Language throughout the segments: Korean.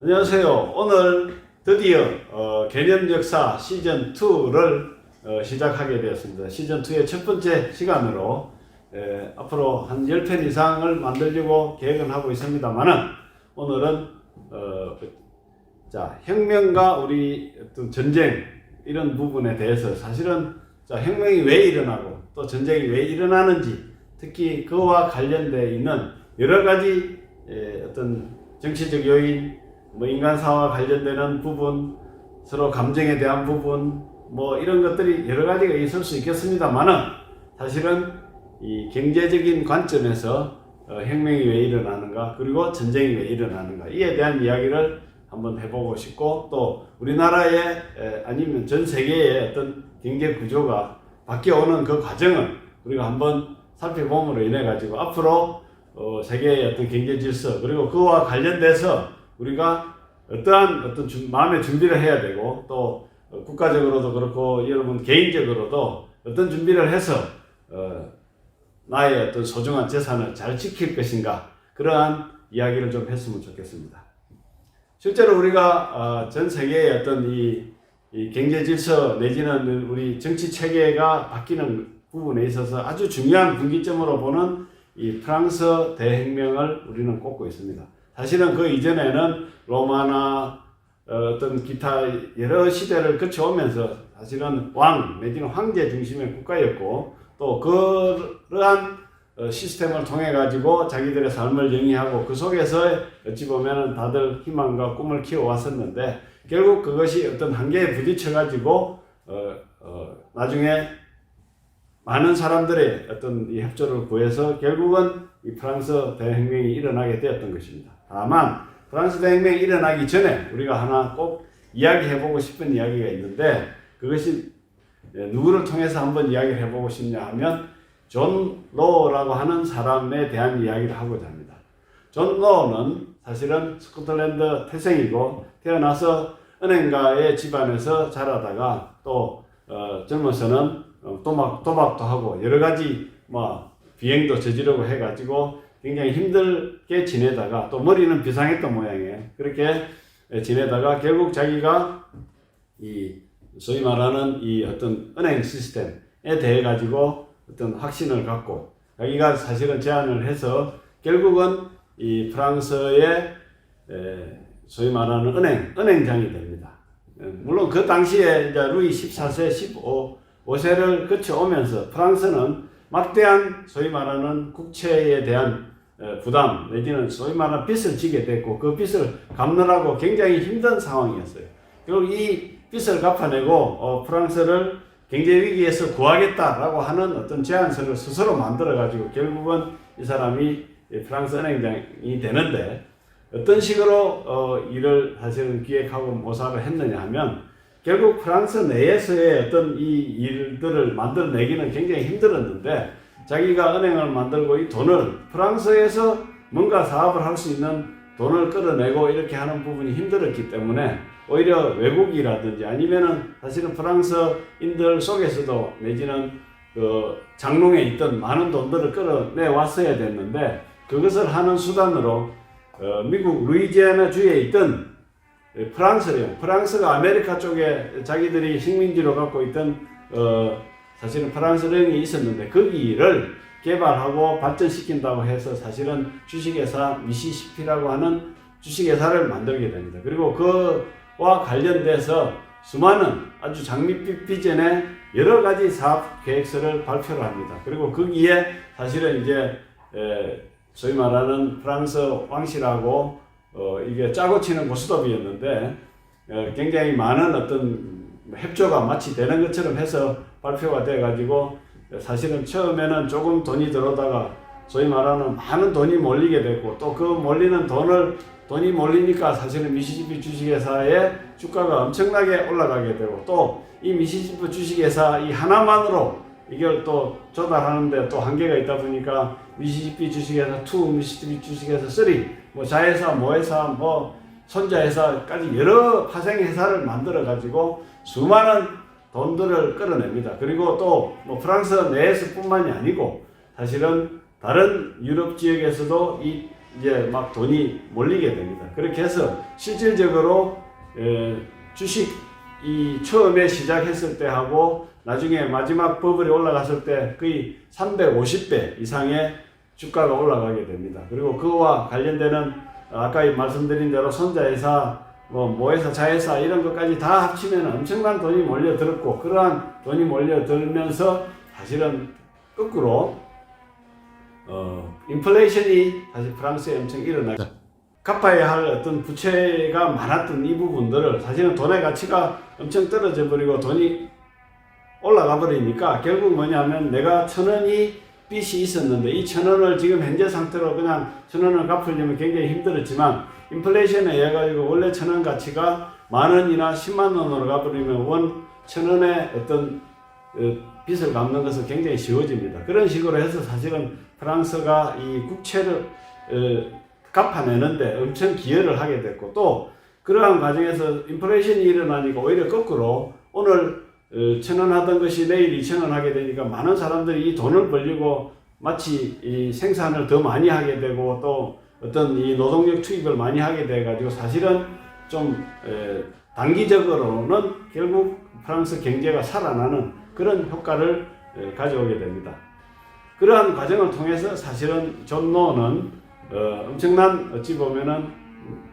안녕하세요. 오늘 드디어 개념 역사 시즌 2를 시작하게 되었습니다. 시즌 2의 첫 번째 시간으로 앞으로 한 10편 이상을 만들려고 계획은 하고 있습니다만은 오늘은 혁명과 우리 어떤 전쟁 이런 부분에 대해서 사실은 혁명이 왜 일어나고 또 전쟁이 왜 일어나는지 특히 그와 관련되어 있는 여러 가지 어떤 정치적 요인 인간사와 관련되는 부분, 서로 감정에 대한 부분, 이런 것들이 여러 가지가 있을 수 있겠습니다만은 사실은 이 경제적인 관점에서 혁명이 왜 일어나는가, 그리고 전쟁이 왜 일어나는가, 이에 대한 이야기를 한번 해보고 싶고, 또 우리나라의 아니면 전 세계의 어떤 경제 구조가 바뀌어오는 그 과정을 우리가 한번 살펴봄으로 인해 가지고 앞으로 세계의 어떤 경제 질서, 그리고 그와 관련돼서 우리가 어떠한 마음의 준비를 해야 되고, 또 국가적으로도 그렇고 여러분 개인적으로도 어떤 준비를 해서 나의 어떤 소중한 재산을 잘 지킬 것인가, 그러한 이야기를 좀 했으면 좋겠습니다. 실제로 우리가 전 세계의 어떤 이 경제 질서 내지는 우리 정치 체계가 바뀌는 부분에 있어서 아주 중요한 분기점으로 보는 이 프랑스 대혁명을 우리는 꼽고 있습니다. 사실은 그 이전에는 로마나 어떤 기타 여러 시대를 거쳐오면서 사실은 왕 내지는 황제 중심의 국가였고, 또 그러한 시스템을 통해 가지고 자기들의 삶을 영위하고 그 속에서 어찌 보면은 다들 희망과 꿈을 키워왔었는데, 결국 그것이 어떤 한계에 부딪혀 가지고 나중에 많은 사람들의 어떤 이 협조를 구해서 결국은 이 프랑스 대혁명이 일어나게 되었던 것입니다. 다만 프랑스 대혁명이 일어나기 전에 우리가 하나 꼭 이야기해보고 싶은 이야기가 있는데, 그것이 누구를 통해서 한번 이야기를 해보고 싶냐 하면 존 로라고 하는 사람에 대한 이야기를 하고자 합니다. 존 로는 사실은 스코틀랜드 태생이고 태어나서 은행가의 집안에서 자라다가 또 젊어서는 도박도 하고 여러 가지 비행도 저지르고 해가지고 굉장히 힘들게 지내다가, 또 머리는 비상했던 모양이에요. 그렇게 지내다가 결국 자기가 이 소위 말하는 이 어떤 은행 시스템에 대해 가지고 어떤 확신을 갖고 자기가 사실은 제안을 해서 결국은 이 프랑스의 소위 말하는 은행장이 됩니다. 물론 그 당시에 이제 루이 14세, 15세를 거쳐오면서 프랑스는 막대한 소위 말하는 국채에 대한 부담 내지는 소위 말하는 빚을 지게 됐고, 그 빚을 갚느라고 굉장히 힘든 상황이었어요. 결국 이 빚을 갚아내고 프랑스를 경제위기에서 구하겠다라고 하는 어떤 제안서를 스스로 만들어 가지고 결국은 이 사람이 프랑스 은행장이 되는데, 어떤 식으로 일을 사실은 기획하고 모사를 했느냐 하면, 결국 프랑스 내에서의 어떤 이 일들을 만들어내기는 굉장히 힘들었는데, 자기가 은행을 만들고 이 돈을 프랑스에서 뭔가 사업을 할 수 있는 돈을 끌어내고 이렇게 하는 부분이 힘들었기 때문에 오히려 외국이라든지 아니면은 사실은 프랑스인들 속에서도 내지는 그 장롱에 있던 많은 돈들을 끌어내 왔어야 됐는데, 그것을 하는 수단으로 미국 루이지애나 주에 있던 프랑스가 아메리카 쪽에 자기들이 식민지로 갖고 있던 사실은 프랑스령이 있었는데, 거기를 개발하고 발전시킨다고 해서 사실은 주식회사 미시시피라고 하는 주식회사를 만들게 됩니다. 그리고 그와 관련돼서 수많은 아주 장밋빛 비전의 여러 가지 사업 계획서를 발표를 합니다. 그리고 거기에 사실은 이제 소위 말하는 프랑스 왕실하고 이게 짜고 치는 고스톱이었는데 굉장히 많은 어떤 협조가 마치 되는 것처럼 해서 발표가 돼 가지고, 사실은 처음에는 조금 돈이 들어오다가 소위 말하는 많은 돈이 몰리게 됐고, 또 그 몰리는 돈이 몰리니까 사실은 미시시피 주식회사의 주가가 엄청나게 올라가게 되고, 또 이 미시시피 주식회사 이 하나만으로 이걸 또 조달하는데 또 한계가 있다 보니까 미시시피 주식회사 2, 미시시피 주식회사 3, 자회사, 모회사, 손자회사까지 여러 파생회사를 만들어 가지고 수많은 돈들을 끌어냅니다. 그리고 또 프랑스 내에서 뿐만이 아니고 사실은 다른 유럽 지역에서도 이 이제 막 돈이 몰리게 됩니다. 그렇게 해서 실질적으로 주식 이 처음에 시작했을 때 하고 나중에 마지막 버블이 올라갔을 때 거의 350배 이상의 주가가 올라가게 됩니다. 그리고 그와 관련되는 아까 말씀드린 대로 손자회사, 모회사, 자회사 이런 것까지 다 합치면 엄청난 돈이 몰려들었고, 그러한 돈이 몰려들면서 사실은 거꾸로 인플레이션이 사실 프랑스에 엄청 일어나고 갚아야 할 어떤 부채가 많았던 이 부분들을 사실은 돈의 가치가 엄청 떨어져 버리고 돈이 올라가 버리니까 결국 뭐냐면 내가 1,000원이 빚이 있었는데 이 1,000원을 지금 현재 상태로 그냥 1,000원을 갚으려면 굉장히 힘들었지만 인플레이션에 의해 가지고 원래 1,000원 가치가 10,000원이나 10만 원으로 가버리면 원 1,000원의 어떤 빚을 갚는 것은 굉장히 쉬워집니다. 그런 식으로 해서 사실은 프랑스가 이 국채를 갚아내는데 엄청 기여를 하게 됐고, 또 그러한 과정에서 인플레이션이 일어나니까 오히려 거꾸로 오늘 1,000원 하던 것이 내일 2,000원 하게 되니까 많은 사람들이 이 돈을 벌리고 마치 이 생산을 더 많이 하게 되고 또 어떤 이 노동력 투입을 많이 하게 돼 가지고 사실은 좀 단기적으로는 결국 프랑스 경제가 살아나는 그런 효과를 가져오게 됩니다. 그러한 과정을 통해서 사실은 존 노는 엄청난 어찌 보면은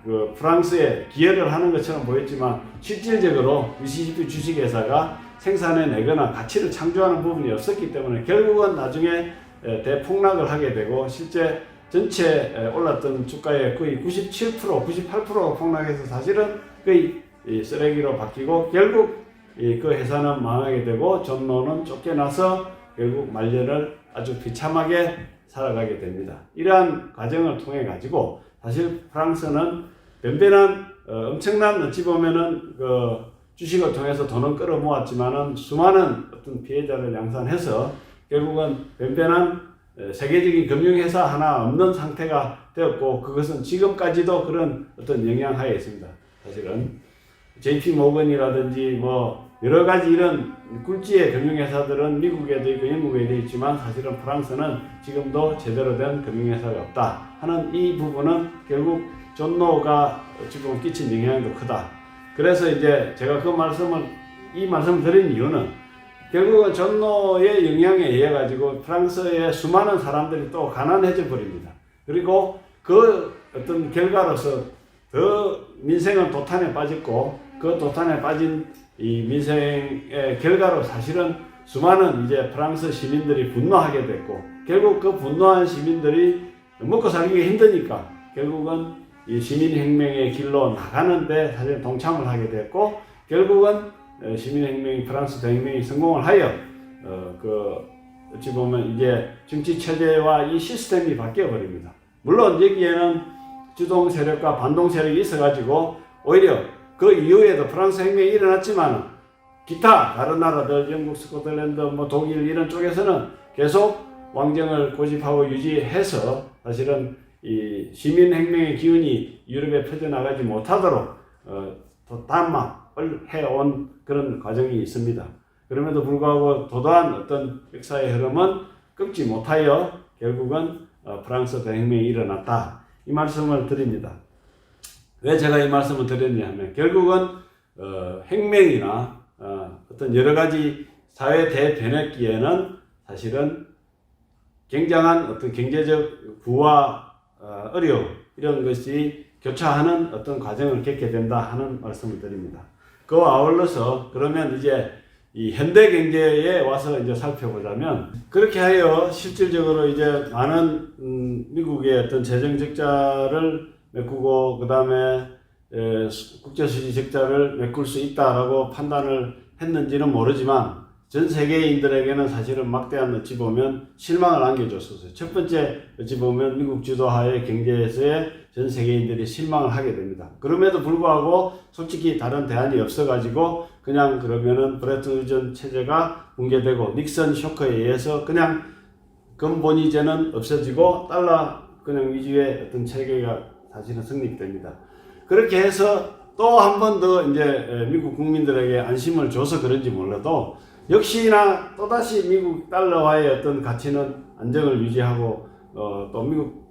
그 프랑스에 기여를 하는 것처럼 보였지만 실질적으로 미시시피 주식회사가 생산해내거나 가치를 창조하는 부분이 없었기 때문에 결국은 나중에 대폭락을 하게 되고 실제 전체 올랐던 주가의 거의 97%, 98%가 폭락해서 사실은 거의 쓰레기로 바뀌고 결국 그 회사는 망하게 되고 존 노는 쫓겨나서 결국 말년을 아주 비참하게 살아가게 됩니다. 이러한 과정을 통해 가지고 사실 프랑스는 변변한 엄청난 어찌 보면은 그 주식을 통해서 돈을 끌어모았지만은 수많은 어떤 피해자를 양산해서 결국은 변변한 세계적인 금융회사 하나 없는 상태가 되었고, 그것은 지금까지도 그런 어떤 영향하에 있습니다. 사실은 JP 모건이라든지 뭐 여러 가지 이런 굴지의 금융회사들은 미국에도 있고 영국에도 있지만 사실은 프랑스는 지금도 제대로 된 금융회사가 없다 하는 이 부분은 결국 존 노가 지금 끼친 영향도 크다. 그래서 이제 제가 이 말씀을 드린 이유는 결국은 존 노의 영향에 의해 가지고 프랑스의 수많은 사람들이 또 가난해져 버립니다. 그리고 그 어떤 결과로서 더 민생은 도탄에 빠졌고, 그 도탄에 빠진 이 민생의 결과로 사실은 수많은 이제 프랑스 시민들이 분노하게 됐고, 결국 그 분노한 시민들이 먹고 살기가 힘드니까 결국은 이 시민혁명의 길로 나가는데 사실 동참을 하게 됐고, 결국은 시민혁명이 프랑스 대혁명이 성공을 하여 어찌 보면 이제 정치 체제와 이 시스템이 바뀌어 버립니다. 물론 여기에는 주동 세력과 반동 세력이 있어가지고 오히려 그 이후에도 프랑스 혁명이 일어났지만 기타 다른 나라들 영국, 스코틀랜드, 뭐 독일 이런 쪽에서는 계속 왕정을 고집하고 유지해서 사실은 이 시민혁명의 기운이 유럽에 퍼져나가지 못하도록 단막을 해온 그런 과정이 있습니다. 그럼에도 불구하고 도도한 어떤 역사의 흐름은 끊지 못하여 결국은 프랑스 대혁명이 일어났다. 이 말씀을 드립니다. 왜 제가 이 말씀을 드렸냐 하면 결국은 혁명이나 어떤 여러 가지 사회 대변혁기에는 사실은 굉장한 어떤 경제적 부와 어려움 이런 것이 교차하는 어떤 과정을 겪게 된다 하는 말씀을 드립니다. 그와 아울러서 그러면 이제 이 현대 경제에 와서 이제 살펴보자면 그렇게 하여 실질적으로 이제 많은 미국의 어떤 재정 적자를 메꾸고 그 다음에 국제수지 적자를 메꿀 수 있다라고 판단을 했는지는 모르지만 전 세계인들에게는 사실은 막대한 어찌 보면 실망을 안겨줬었어요. 첫 번째 어찌 보면 미국 주도하의 경제에서의 전 세계인들이 실망을 하게 됩니다. 그럼에도 불구하고 솔직히 다른 대안이 없어가지고 그냥 그러면은 브레튼 우드 체제가 붕괴되고 닉슨 쇼크에 의해서 그냥 근본이제는 없어지고 달러 그냥 위주의 어떤 체계가 사실은 성립됩니다. 그렇게 해서 또 한 번 더 이제 미국 국민들에게 안심을 줘서 그런지 몰라도 역시나 또다시 미국 달러와의 어떤 가치는 안정을 유지하고 또 미국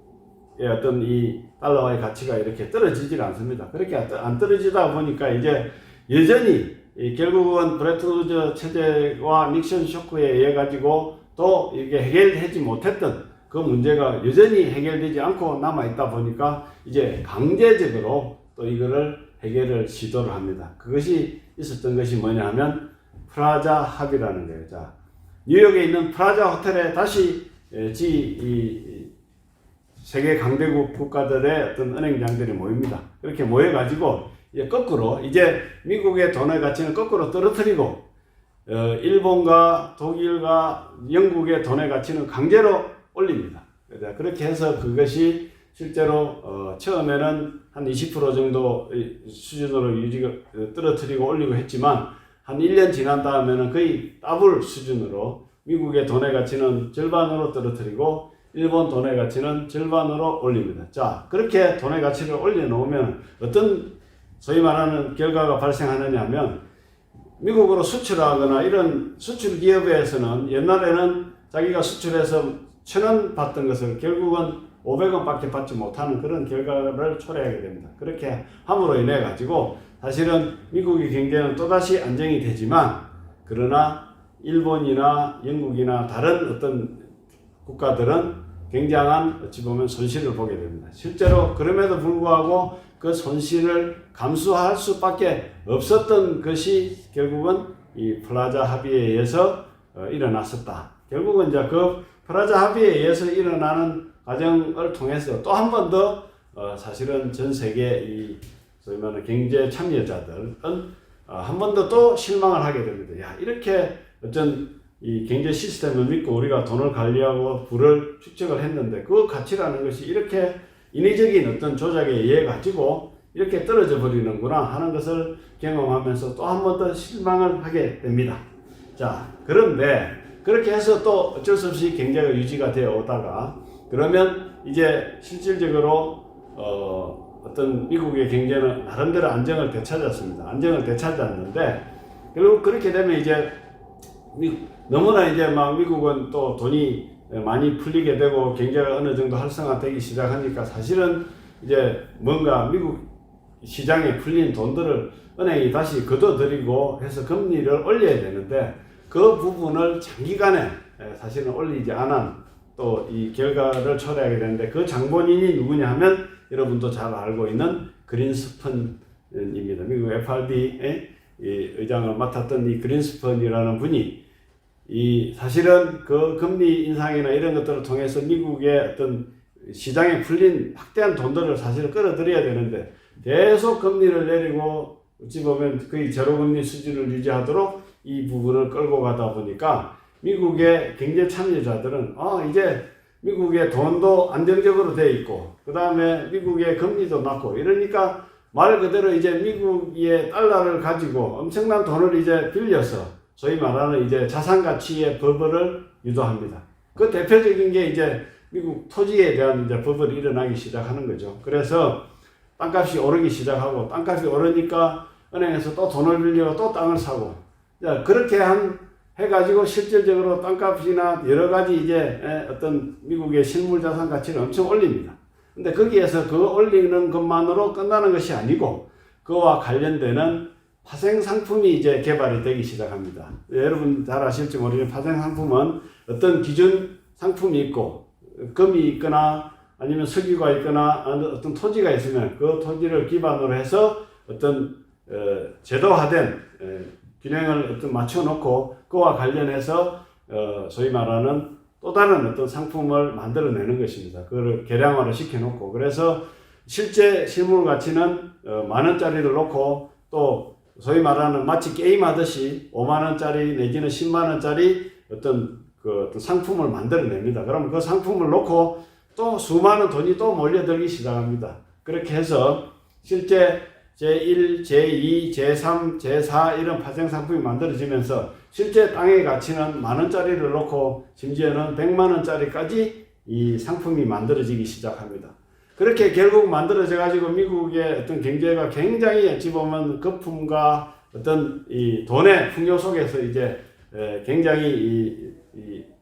어떤 이 달러와의 가치가 이렇게 떨어지질 않습니다. 그렇게 안 떨어지다 보니까 이제 여전히 결국은 브레튼 우드 체제와 닉슨 쇼크에 의해 가지고 또 이게 해결되지 못했던 그 문제가 여전히 해결되지 않고 남아 있다 보니까 이제 강제적으로 또 이거를 해결을 시도를 합니다. 그것이 있었던 것이 뭐냐 하면 프라자 합의라는 거예요. 자, 뉴욕에 있는 프라자 호텔에 다시 세계 강대국 국가들의 어떤 은행장들이 모입니다. 그렇게 모여가지고 거꾸로 이제 미국의 돈의 가치는 거꾸로 떨어뜨리고 일본과 독일과 영국의 돈의 가치는 강제로 올립니다. 그렇게 해서 그것이 실제로 처음에는 한 20% 정도 수준으로 떨어뜨리고 올리고 했지만 한 1년 지난 다음에는 거의 더블 수준으로 미국의 돈의 가치는 절반으로 떨어뜨리고 일본 돈의 가치는 절반으로 올립니다. 자, 그렇게 돈의 가치를 올려놓으면 어떤 소위 말하는 결과가 발생하느냐 하면 미국으로 수출하거나 이런 수출 기업에서는 옛날에는 자기가 수출해서 1,000원 받던 것을 결국은 500원 밖에 받지 못하는 그런 결과를 초래하게 됩니다. 그렇게 함으로 인해 가지고 사실은 미국의 경제는 또다시 안정이 되지만 그러나 일본이나 영국이나 다른 어떤 국가들은 굉장한 어찌 보면 손실을 보게 됩니다. 실제로 그럼에도 불구하고 그 손실을 감수할 수밖에 없었던 것이 결국은 이 플라자 합의에 의해서 일어났었다. 결국은 이제 그 플라자 합의에 의해서 일어나는 과정을 통해서 또 한 번 더 사실은 전 세계 이 소위 말하는 경제 참여자들은 한 번 더 또 실망을 하게 됩니다. 야, 이렇게 어떤 이 경제 시스템을 믿고 우리가 돈을 관리하고 부를 축적을 했는데 그 가치라는 것이 이렇게 인위적인 어떤 조작에 의해 가지고 이렇게 떨어져 버리는구나 하는 것을 경험하면서 또 한 번 더 실망을 하게 됩니다. 자, 그런데 그렇게 해서 또 어쩔 수 없이 경제가 유지가 되어 오다가 그러면 이제 실질적으로 어떤 미국의 경제는 나름대로 안정을 되찾았습니다. 안정을 되찾았는데 결국 그렇게 되면 이제 너무나 이제 막 미국은 또 돈이 많이 풀리게 되고 경제가 어느 정도 활성화되기 시작하니까 사실은 이제 뭔가 미국 시장에 풀린 돈들을 은행이 다시 걷어들이고 해서 금리를 올려야 되는데 그 부분을 장기간에 사실은 올리지 않은 또 이 결과를 초래하게 되는데 그 장본인이 누구냐 하면 여러분도 잘 알고 있는 그린스펀입니다. 미국 FRB의 의장을 맡았던 이 그린스펀이라는 분이 이 사실은 그 금리 인상이나 이런 것들을 통해서 미국의 어떤 시장에 풀린 확대한 돈들을 사실 끌어들여야 되는데 계속 금리를 내리고 어찌 보면 거의 제로금리 수준을 유지하도록 이 부분을 끌고 가다 보니까 미국의 경제 참여자들은 이제 미국의 돈도 안정적으로 돼 있고 그 다음에 미국의 금리도 낮고 이러니까 말 그대로 이제 미국의 달러를 가지고 엄청난 돈을 이제 빌려서 소위 말하는 이제 자산 가치의 버블을 유도합니다. 그 대표적인 게 이제 미국 토지에 대한 이제 버블이 일어나기 시작하는 거죠. 그래서 땅값이 오르기 시작하고 땅값이 오르니까 은행에서 또 돈을 빌리고 또 땅을 사고 그렇게 해가지고 실질적으로 땅값이나 여러 가지 이제 어떤 미국의 실물 자산 가치를 엄청 올립니다. 근데 거기에서 그 올리는 것만으로 끝나는 것이 아니고 그와 관련되는 파생 상품이 이제 개발이 되기 시작합니다. 여러분 잘 아실지 모르겠지만 파생 상품은 어떤 기준 상품이 있고 금이 있거나 아니면 석유가 있거나 어떤 토지가 있으면 그 토지를 기반으로 해서 어떤 제도화된 균형을 어떤 맞춰놓고 그와 관련해서 소위 말하는 또 다른 어떤 상품을 만들어내는 것입니다. 그걸 계량화를 시켜놓고 그래서 실제 실물 가치는 만원짜리를 놓고 또 소위 말하는 마치 게임하듯이 5만원짜리 내지는 10만원짜리 어떤 상품을 만들어냅니다. 그러면 그 상품을 놓고 또 수많은 돈이 또 몰려들기 시작합니다. 그렇게 해서 실제 제1, 제2, 제3, 제4 이런 파생 상품이 만들어지면서 실제 땅의 가치는 만원짜리를 놓고 심지어는 100만원짜리까지 이 상품이 만들어지기 시작합니다. 그렇게 결국 만들어져 가지고 미국의 어떤 경제가 굉장히 어찌 보면 거품과 어떤 이 돈의 풍요 속에서 이제 굉장히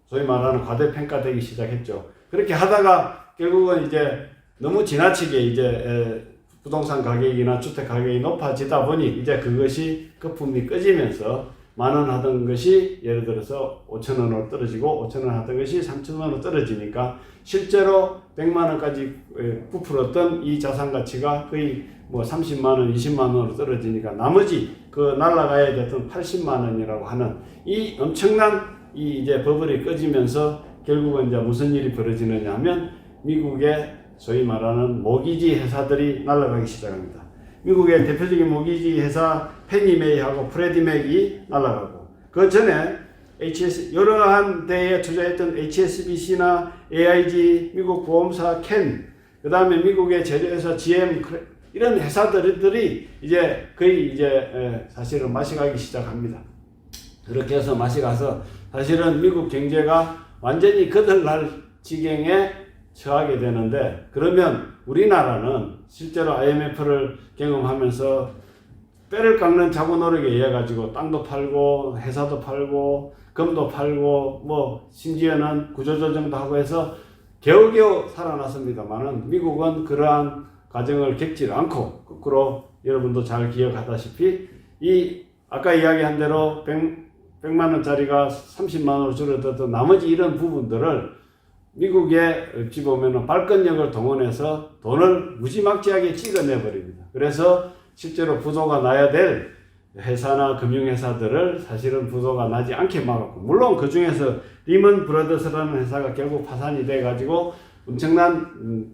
소위 말하는 과대평가되기 시작했죠. 그렇게 하다가 결국은 이제 너무 지나치게 이제 부동산 가격이나 주택 가격이 높아지다 보니 이제 그것이 거품이 꺼지면서 10,000원 하던 것이 예를 들어서 5,000원으로 떨어지고 5,000원 하던 것이 3,000원으로 떨어지니까 실제로 100만원까지 부풀었던 이 자산 가치가 거의 뭐 30만원, 20만원으로 떨어지니까 나머지 그 날라가야 됐던 80만원이라고 하는 이 엄청난 이 이제 버블이 꺼지면서 결국은 이제 무슨 일이 벌어지느냐 하면 미국의 소위 말하는 모기지 회사들이 날아가기 시작합니다. 미국의 대표적인 모기지 회사 페니메이하고 프레디맥이 날아가고 그 전에 여러한 데에 투자했던 HSBC나 AIG, 미국 보험사 켄, 그 다음에 미국의 제조회사 GM 이런 회사들이 이제 거의 이제 사실은 마시가기 시작합니다. 그렇게 해서 마시가서 사실은 미국 경제가 완전히 거들날 지경에 처하게 되는데 그러면 우리나라는 실제로 IMF를 경험하면서 뼈를 깎는 자구 노력에 의해 가지고 땅도 팔고 회사도 팔고 금도 팔고 뭐 심지어는 구조조정도 하고 해서 겨우겨우 살아났습니다만은 미국은 그러한 과정을 겪지 않고 거꾸로 여러분도 잘 기억하다시피 이 아까 이야기한 대로 100만원짜리가 30만원으로 줄어들었던 나머지 이런 부분들을 미국에 어찌 보면 발권력을 동원해서 돈을 무지막지하게 찍어내버립니다. 그래서 실제로 부도가 나야 될 회사나 금융회사들을 사실은 부도가 나지 않게 막았고, 물론 그 중에서 리먼 브라더스라는 회사가 결국 파산이 돼가지고 엄청난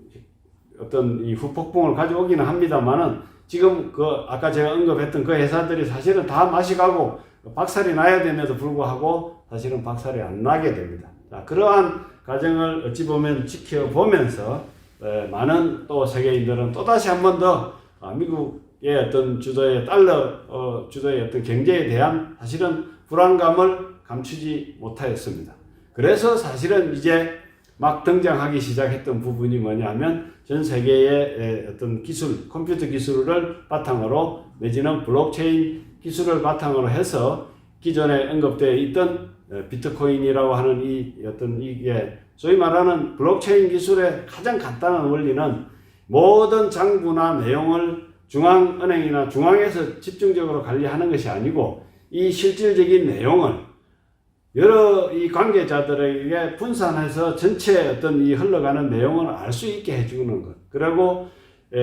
어떤 이 후폭풍을 가져오기는 합니다만은 지금 그 아까 제가 언급했던 그 회사들이 사실은 다 마시가고 박살이 나야 됨에도 불구하고 사실은 박살이 안 나게 됩니다. 자, 그러한 과정을 어찌 보면 지켜보면서 많은 또 세계인들은 또다시 한 번 더 미국의 어떤 주도의 달러 주도의 어떤 경제에 대한 사실은 불안감을 감추지 못하였습니다. 그래서 사실은 이제 막 등장하기 시작했던 부분이 뭐냐면 전 세계의 어떤 기술, 컴퓨터 기술을 바탕으로 내지는 블록체인 기술을 바탕으로 해서 기존에 언급되어 있던 비트코인이라고 하는 이 어떤 이게 소위 말하는 블록체인 기술의 가장 간단한 원리는 모든 장부나 내용을 중앙은행이나 중앙에서 집중적으로 관리하는 것이 아니고 이 실질적인 내용을 여러 이 관계자들에게 분산해서 전체 어떤 이 흘러가는 내용을 알 수 있게 해주는 것. 그리고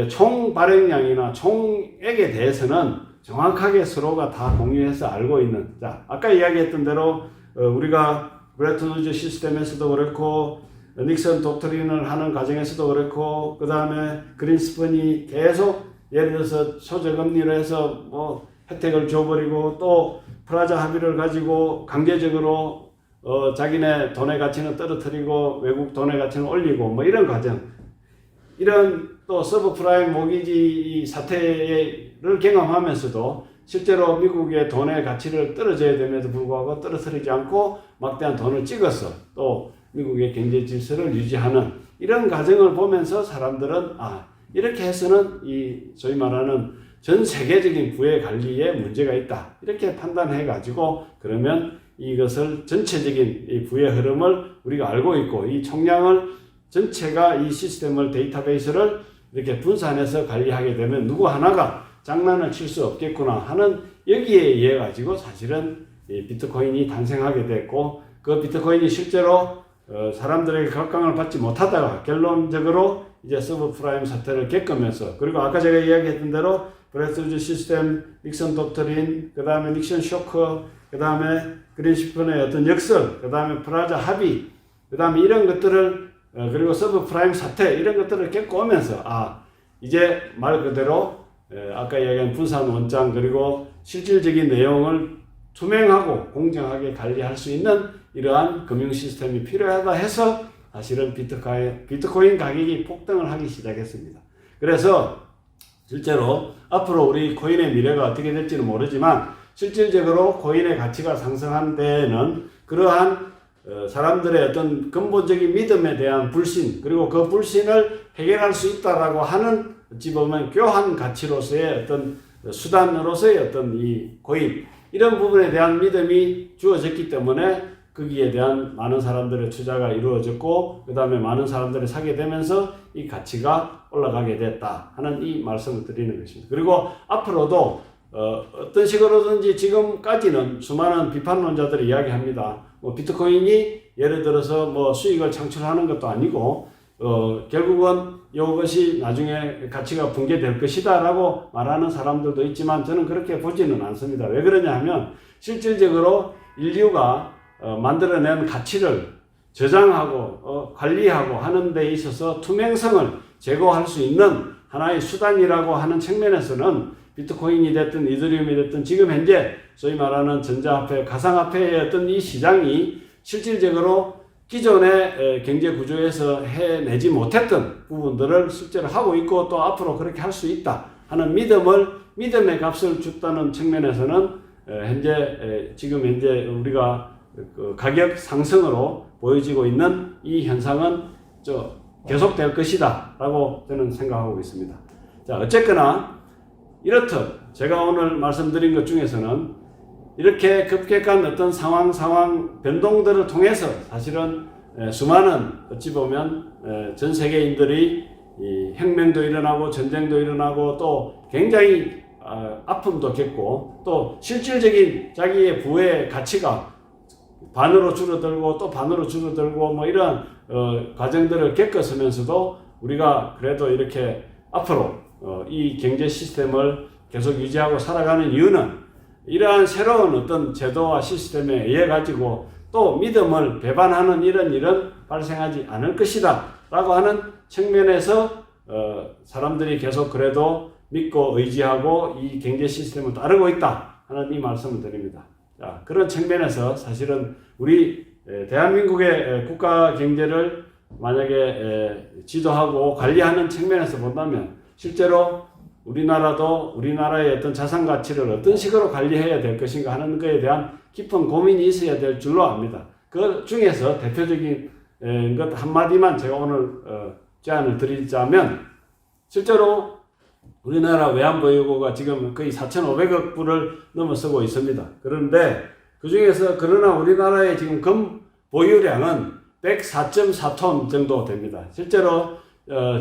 총 발행량이나 총액에 대해서는 정확하게 서로가 다 공유해서 알고 있는. 자, 아까 이야기했던 대로 우리가 브레튼 우즈 시스템에서도 그렇고 닉슨 독트린을 하는 과정에서도 그렇고 그 다음에 그린스펀이 계속 예를 들어서 초저금리로 해서 뭐 혜택을 줘버리고 또 프라자 합의를 가지고 강제적으로 자기네 돈의 가치는 떨어뜨리고 외국 돈의 가치는 올리고 뭐 이런 과정, 이런 또 서브프라임 모기지 사태를 경험하면서도 실제로 미국의 돈의 가치를 떨어져야 됨에도 불구하고 떨어뜨리지 않고 막대한 돈을 찍어서 또 미국의 경제 질서를 유지하는 이런 과정을 보면서 사람들은 이렇게 해서는 이 소위 말하는 전 세계적인 부의 관리에 문제가 있다 이렇게 판단해 가지고 그러면 이것을 전체적인 이 부의 흐름을 우리가 알고 있고 이 총량을 전체가 이 시스템을 데이터베이스를 이렇게 분산해서 관리하게 되면 누구 하나가 장난을 칠 수 없겠구나 하는 여기에 의해 가지고 사실은 이 비트코인이 탄생하게 됐고 그 비트코인이 실제로 사람들에게 각광을 받지 못하다가 결론적으로 이제 서브프라임 사태를 겪으면서 그리고 아까 제가 이야기했던 대로 브레튼 우즈 시스템, 닉슨 독트린, 그 다음에 닉슨 쇼크, 그 다음에 그린스펀의 어떤 역설, 그 다음에 프라자 합의, 그 다음에 이런 것들을 그리고 서브프라임 사태 이런 것들을 겪고 오면서 이제 말 그대로 아까 이야기한 분산 원장 그리고 실질적인 내용을 투명하고 공정하게 관리할 수 있는 이러한 금융 시스템이 필요하다 해서 사실은 비트코인 가격이 폭등을 하기 시작했습니다. 그래서 실제로 앞으로 우리 코인의 미래가 어떻게 될지는 모르지만 실질적으로 코인의 가치가 상승한 데에는 그러한 사람들의 어떤 근본적인 믿음에 대한 불신 그리고 그 불신을 해결할 수 있다라고 하는 어찌 보면 교환 가치로서의 어떤 수단으로서의 어떤 이 코인 이런 부분에 대한 믿음이 주어졌기 때문에 거기에 대한 많은 사람들의 투자가 이루어졌고 그 다음에 많은 사람들이 사게 되면서 이 가치가 올라가게 됐다 하는 이 말씀을 드리는 것입니다. 그리고 앞으로도 어떤 식으로든지 지금까지는 수많은 비판론자들이 이야기합니다. 뭐 비트코인이 예를 들어서 뭐 수익을 창출하는 것도 아니고 결국은 이것이 나중에 가치가 붕괴될 것이다 라고 말하는 사람들도 있지만 저는 그렇게 보지는 않습니다. 왜 그러냐 하면 실질적으로 인류가 만들어낸 가치를 저장하고 관리하고 하는 데 있어서 투명성을 제고할 수 있는 하나의 수단이라고 하는 측면에서는 비트코인이 됐든 이더리움이 됐든 지금 현재 소위 말하는 전자화폐, 가상화폐의 어떤 이 시장이 실질적으로 기존의 경제 구조에서 해내지 못했던 부분들을 실제로 하고 있고 또 앞으로 그렇게 할 수 있다 하는 믿음의 값을 줬다는 측면에서는 지금 현재 우리가 가격 상승으로 보여지고 있는 이 현상은 계속될 것이다 라고 저는 생각하고 있습니다. 자, 어쨌거나 이렇듯 제가 오늘 말씀드린 것 중에서는 이렇게 급격한 어떤 상황 변동들을 통해서 사실은 수많은 어찌 보면 전 세계인들이 혁명도 일어나고 전쟁도 일어나고 또 굉장히 아픔도 겪고 또 실질적인 자기의 부의 가치가 반으로 줄어들고 또 반으로 줄어들고 뭐 이런 과정들을 겪었으면서도 우리가 그래도 이렇게 앞으로 이 경제 시스템을 계속 유지하고 살아가는 이유는 이러한 새로운 어떤 제도와 시스템에 의해 가지고 또 믿음을 배반하는 이런 일은 발생하지 않을 것이다 라고 하는 측면에서 사람들이 계속 그래도 믿고 의지하고 이 경제 시스템을 따르고 있다 하는 이 말씀을 드립니다. 자, 그런 측면에서 사실은 우리 대한민국의 국가 경제를 만약에 지도하고 관리하는 측면에서 본다면 실제로 우리나라도 우리나라의 어떤 자산 가치를 어떤 식으로 관리해야 될 것인가 하는 것에 대한 깊은 고민이 있어야 될 줄로 압니다. 그 중에서 대표적인 것 한마디만 제가 오늘 제안을 드리자면 실제로 우리나라 외환보유고가 지금 거의 4,500억 불을 넘어서고 있습니다. 그런데 그 중에서 그러나 우리나라의 지금 금 보유량은 104.4톤 정도 됩니다. 실제로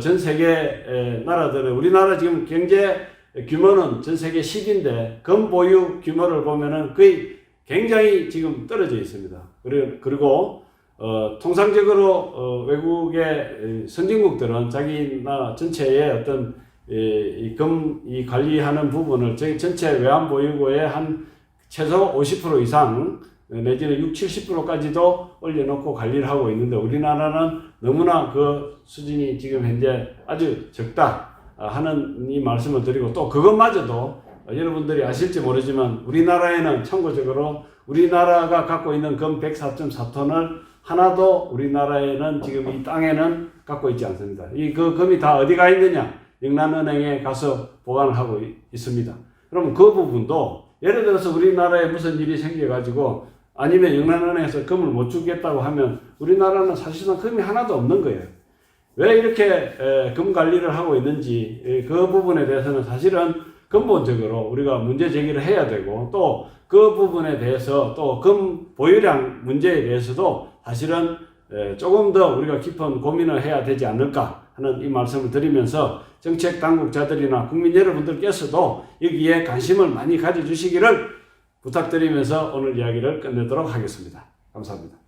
전 세계 나라들은 우리나라 지금 경제 규모는 전 세계 10인데 금 보유 규모를 보면은 거의 굉장히 지금 떨어져 있습니다. 그리고 통상적으로 외국의 선진국들은 자기 나라 전체의 어떤 이 관리하는 부분을 전체 외환 보유고의 한 최소 50% 이상 내지는 60, 70%까지도 올려놓고 관리를 하고 있는데 우리나라는 너무나 그 수준이 지금 현재 아주 적다 하는 이 말씀을 드리고 또 그것마저도 여러분들이 아실지 모르지만 우리나라에는 참고적으로 우리나라가 갖고 있는 금 104.4톤을 하나도 우리나라에는 지금 이 땅에는 갖고 있지 않습니다. 그 금이 다 어디가 있느냐? 영란은행에 가서 보관을 하고 있습니다. 그럼 그 부분도 예를 들어서 우리나라에 무슨 일이 생겨가지고 아니면 영란은행에서 금을 못 주겠다고 하면 우리나라는 사실상 금이 하나도 없는 거예요. 왜 이렇게 금 관리를 하고 있는지 그 부분에 대해서는 사실은 근본적으로 우리가 문제 제기를 해야 되고 또 그 부분에 대해서 또 금 보유량 문제에 대해서도 사실은 조금 더 우리가 깊은 고민을 해야 되지 않을까 하는 이 말씀을 드리면서 정책 당국자들이나 국민 여러분들께서도 여기에 관심을 많이 가져주시기를 부탁드리면서 오늘 이야기를 끝내도록 하겠습니다. 감사합니다.